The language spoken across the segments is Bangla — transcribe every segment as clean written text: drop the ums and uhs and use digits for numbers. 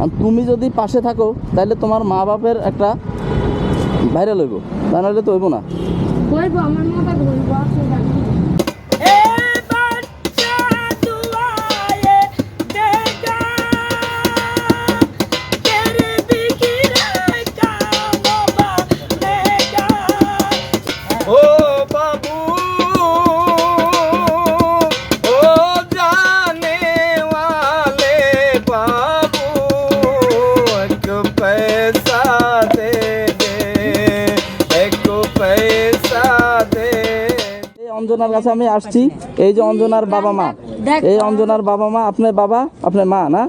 আর তুমি যদি পাশে থাকো তাহলে তোমার মা বাপের একটা ভাইরাল হইব, তা নাহলে তো হইব না। হইব, আমার মাথা ঘুরব আছে জানি। অঞ্জনার কাছে আমি আসছি, এই যে অঞ্জনার বাবা মা, এই অঞ্জনার বাবা মা, আপনার বাবা আপনার মা না?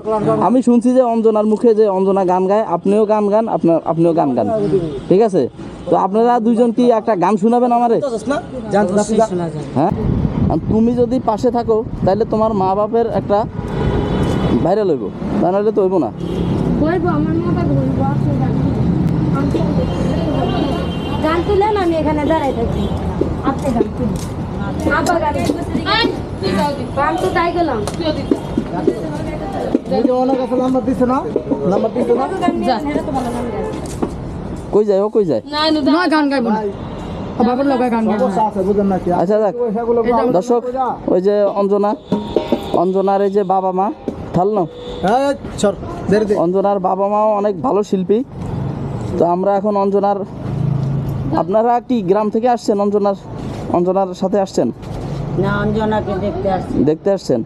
আমি শুনছি যে অঞ্জনার মুখে যে অঞ্জনা গান গায়, আপনিও গান গান, আপনিও গান গান, ঠিক আছে? তো আপনারা দুইজন কি একটা গান শোনাবেন আমারে? হ্যাঁ, আর তুমি যদি পাশে থাকো তাহলে তোমার মা বাপের একটা ভাইরাল হইব, তা নাহলে তো হইব না। হইব, আমার মাথা ঘুরব আছে জানি। গান তুলেন, আমি এখানে দাঁড়াই থাকি। আপনি গান তুলেন, আবার গান গান তো তাই গেলাম। কই যায় ও, কই যায়? গান গাইব না, বাবার লোক গান গাইব। আচ্ছা যাক দর্শক, ওই যে অঞ্জনার এই যে বাবা মা থালনো, অঞ্জনার বাবা মাও অনেক ভালো শিল্পী। তো আমরা এখন আপনারা কি গ্রাম থেকে আসছেন? অঞ্জনার সাথে আসছেন না, অঞ্জনাকে দেখতে আসছেন?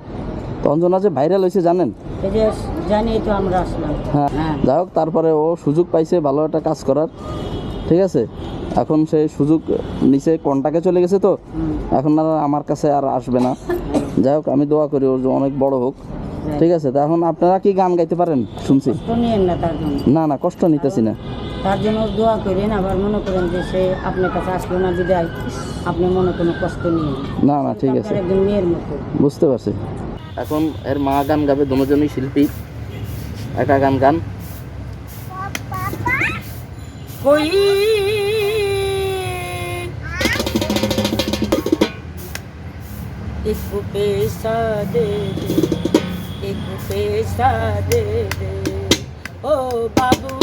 তো অঞ্জনা যে ভাইরাল হয়েছে জানেন? জানি, তো আমরা আসলাম। হ্যাঁ, যাই হোক, তারপরে ও সুযোগ পাইছে ভালো একটা কাজ করার, ঠিক আছে? এখন সেই সুযোগ নিচে কন্টাকে চলে গেছে, তো এখন আর আমার কাছে আর আসবে না। যাই হোক, আমি দোয়া করি ওর অনেক বড় হোক, ঠিক আছে? তো এখন আপনারা কি গান গাইতে পারেন শুনছি? না কষ্ট নিতেছি না, তার জন্য দোয়া করেন। আবার মনে করেন যে সে আপনার কাছে আসলো না, বিদায় আপনি মনে কোনো কষ্ট নিয়ে না ঠিক আছে, একজন মেয়ের মতো। বুঝতে পারছি। এখন এর মা গান গাবে, দুজনই শিল্পী, একা গান কই एक पैसा दे दे, एक पैसा दे दे, ओ बाबू,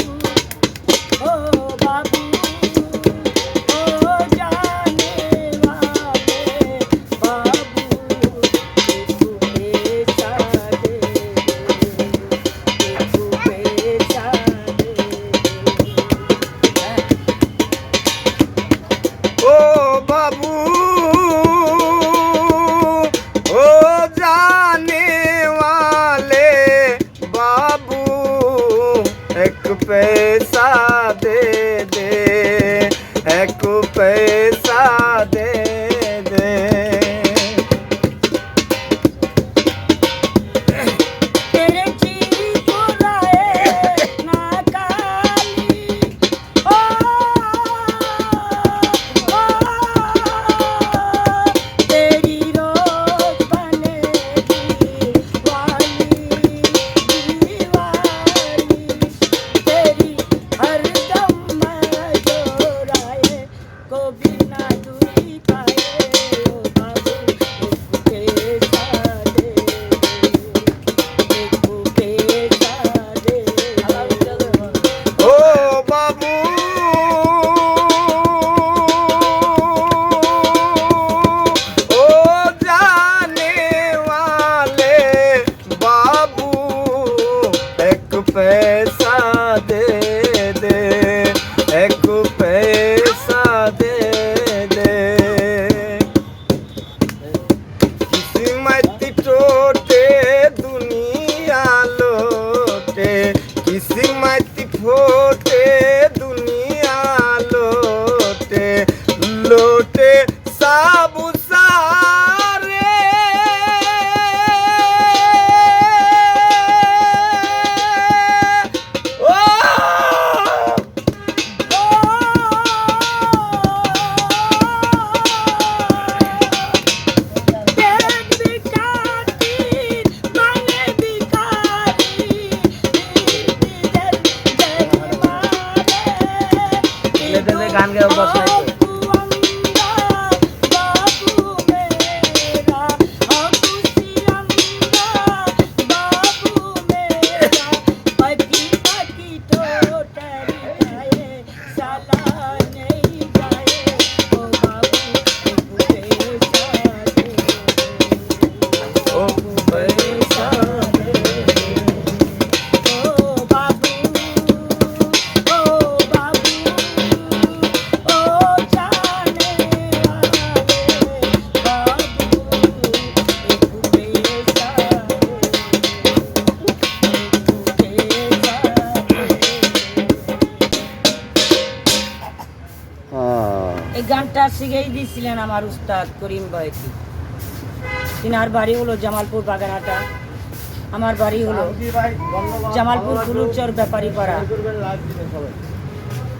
ओ बाबू, ओ जाने वाले बाबू, एक पैसा दे दे, एक पैसा दे दे, ओ बाबू पैसा दे दे, एक पैसा दे दे, तेरे चीरी को लाए ना काली, ओ तेरी रोज बनेगी वाली दीवाली, तेरी हर दम जोराए को बिना दूरी पाए, ओ बाबू एक पैसा दे, एक पैसा दे, ओ बाबू ओ जाने वाले बाबू, एक पैसा दे दे, एक पैसा दे दे, किस्मत टोटे दुनिया लोटे, किस्मत फोटे दुनिया लोटे, लोटे सब सारे, ओ গান গাও বসে। बाबू मेरा এই গানটা শিখেই দিয়েছিলেন আমার উস্তাদ করিম বয়কি। তিনার বাড়ি হলো জামালপুর বাগানহাটা, আমার বাড়ি হলো জামালপুর ফুলুরচর ব্যাপারীপাড়া,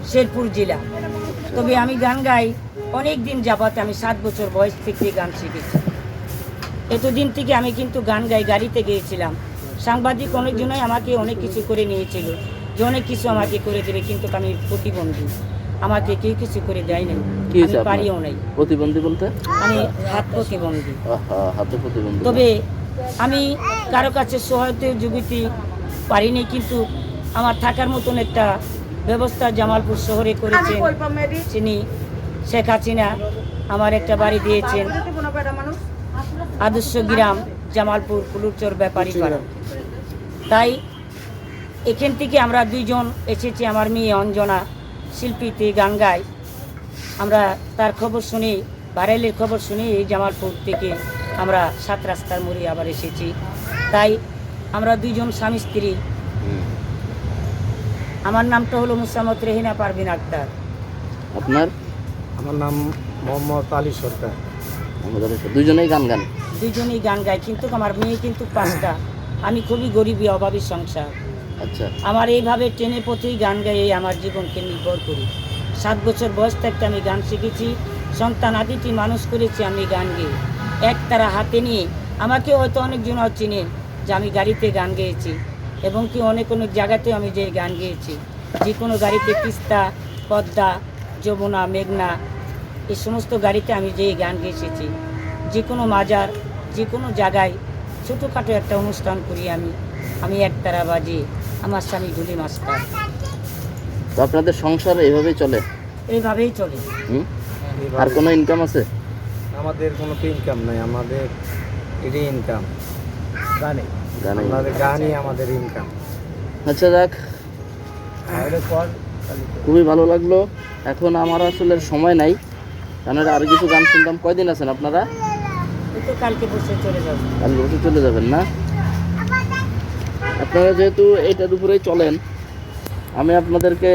শেরপুর জেলা। তবে আমি গান গাই অনেক দিন যাবত, আমি 7 বছর বয়স থেকে গান শিখেছি। এতদিন থেকে আমি কিন্তু গান গাই, গাড়িতে গিয়েছিলাম। সাংবাদিক অনেকজনই আমাকে অনেক কিছু করে নিয়েছিল, যে অনেক কিছু আমাকে করে দেবে, কিন্তু আমি প্রতিবন্ধী, আমাকে কেউ কিছু করে দেয় নাই, কি হয়েছে আমি আপনার? পারিও নাই। প্রতিবন্ধী বলতে? আমি হাত প্রতিবন্ধী। হাতে প্রতিবন্ধী। তবে আমি কারো কাছে সহযোগিতা পারিনি, কিন্তু আমার থাকার মতন একটা ব্যবস্থা জামালপুর শহরে করেছেন তিনি শেখ হাসিনা। আমার একটা বাড়ি দিয়েছেন আদর্শ গ্রাম জামালপুর ফুলুরচর ব্যাপারীপাড়া। তাই এখান থেকে আমরা 2 জন এসেছি, আমার মেয়ে অঞ্জনা শিল্পীতে গান গায়। আমরা তার খবর শুনে, ভাইরালের খবর শুনে এই জামালপুর থেকে আমরা 7 রাস্তার মোড়ে আবার এসেছি। তাই আমরা 2 জন স্বামী স্ত্রী। আমার নামটা হলো মুসাম্মদ রেহিনা পারভিন আক্তার। আপনার? আমার নাম মোহাম্মদ আলী সরকার। আমাদের দুইজনেই গান গান? 2 জনই গান গায়, কিন্তু আমার মেয়ে কিন্তু 5টা। আমি খুবই গরিবী অভাবী সংসার। আচ্ছা। আমার এইভাবে ট্রেনে পথেই গান গাইয়ে আমার জীবনকে নির্ভর করি। 7 বছর বয়স থাকতে আমি গান শিখেছি, সন্তান আদিটি মানুষ করেছি আমি গান গেয়ে। একতারা হাতে নিয়ে আমাকে হয়তো অনেকজন চিনে যে আমি গাড়িতে গান গেয়েছি, এবং কি অনেক অনেক জায়গাতেও আমি যে গান গেয়েছি। যে কোনো গাড়িতে তিস্তা, পদ্মা, যমুনা, মেঘনা, এই সমস্ত গাড়িতে আমি যে গান গেয়ে এসেছি। যে কোনো মাজার, যে কোনো জায়গায় ছোটোখাটো একটা অনুষ্ঠান করি আমি একতারা বাজি, আমার স্বামী ঢুলি মাস্টার। তো আপনাদের সংসার এইভাবেই চলে? এইভাবেই চলে। হুম? আর কোনো ইনকাম আছে? আমাদের কোনো ইনকাম নাই, আমাদের এটাই ইনকাম গানে। গানেই। আমাদের গানই আমাদের ইনকাম। আচ্ছা যাক, খুবই ভালো লাগলো। এখন আমার আসলে সময় নাই, কারণ আর কিছু গান শুনতাম। কয়দিন আছেন আপনারা? এই তো কালকে বসে চলে যাবো। কাল বসে চলে যাবেন না? আপনারা যেহেতু এইটার উপরেই চলেন, আমি আপনাদেরকে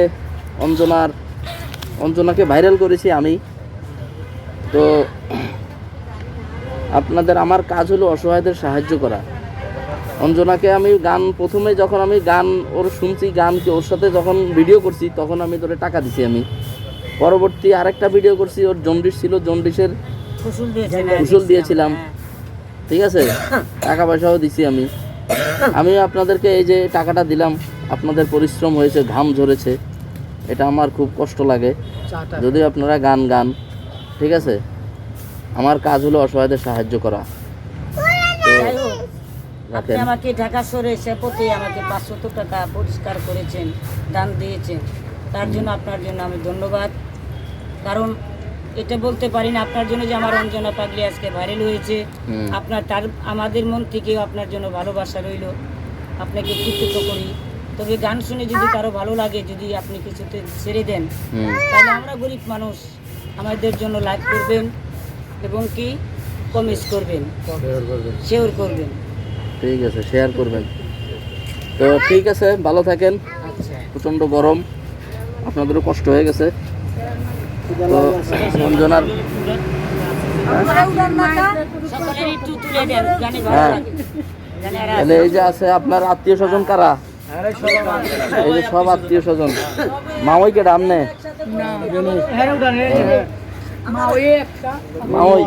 অঞ্জনাকে ভাইরাল করেছি আমি। তো আপনাদের, আমার কাজ হলো অসহায়দের সাহায্য করা। অঞ্জনাকে আমি গান, প্রথমে যখন আমি গান ওর শুনছি, গান কি ওর সাথে যখন ভিডিও করছি, তখন আমি তোরে টাকা দিছি আমি। পরবর্তী আরেকটা ভিডিও করছি, ওর জন্ডিস ছিল, জন্ডিসের ফুসল দিয়েছিলাম, ঠিক আছে, টাকা পয়সাও দিছি আমি। আমি আপনাদেরকে এই যে টাকাটা দিলাম, আপনাদের পরিশ্রম হয়েছে, ঘাম ঝরেছে, এটা আমার খুব কষ্ট লাগে। যদি আপনারা গান গান, ঠিক আছে, আমার কাজ হলো অসহায়দের সাহায্য করা। তো যাই হোক, আপনি রাখেন। আমাকে ঢাকা শহরে সেপথে আমাকে 500 টাকা পরিষ্কার করেছেন, দান দিয়েছেন, তার জন্য আপনার জন্য আমি ধন্যবাদ। কারণ এটা বলতে পারি না আপনার জন্য যে আমার অঞ্জনা পাগলি আজকে ভাইরাল হয়েছে। আপনার তার আমাদের মন থেকেও আপনার জন্য ভালোবাসা রইল, আপনাকে কৃতজ্ঞ করি। তবে গান শুনে যদি কারো ভালো লাগে, যদি আপনি কিছুতে ছেড়ে দেন, তাহলে আমরা গরিব মানুষ, আমাদের জন্য লাইক করবেন এবং কি কমেন্ট করবেন, শেয়ার করবেন। ঠিক আছে, শেয়ার করবেন। তো ঠিক আছে, ভালো থাকেন। আচ্ছা, প্রচণ্ড গরম, আপনাদেরও কষ্ট হয়ে গেছে। তো অঞ্জনার সকলের একটু তুলে দেন, জানি ভালো হ্যাঁ, লাগে। জানি এরা তাহলে এই যে আছে আপনার আত্মীয় স্বজন কারা? এই যে সব আত্মীয় স্বজন। মাওই কে ডাম নে? মাওই।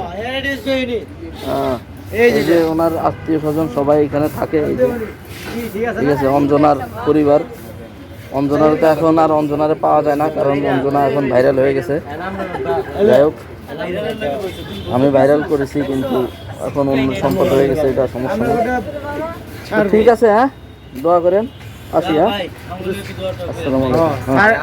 এই যে ওনার আত্মীয় স্বজন সবাই এখানে থাকে। এই যে, ঠিক আছে, অঞ্জনার পরিবার। অঞ্জনার তো এখন আর অঞ্জনারে পাওয়া যায় না, কারণ অঞ্জনা এখন ভাইরাল হয়ে গেছে। যাই হোক, আমি ভাইরাল করেছি, কিন্তু এখন অন্য সম্পদ হয়ে গেছে, এটা সমস্যা নেই। তো ঠিক আছে, হ্যাঁ, দোয়া করেন, আসি। হ্যাঁ, আসসালামু আলাইকুম। হ্যাঁ।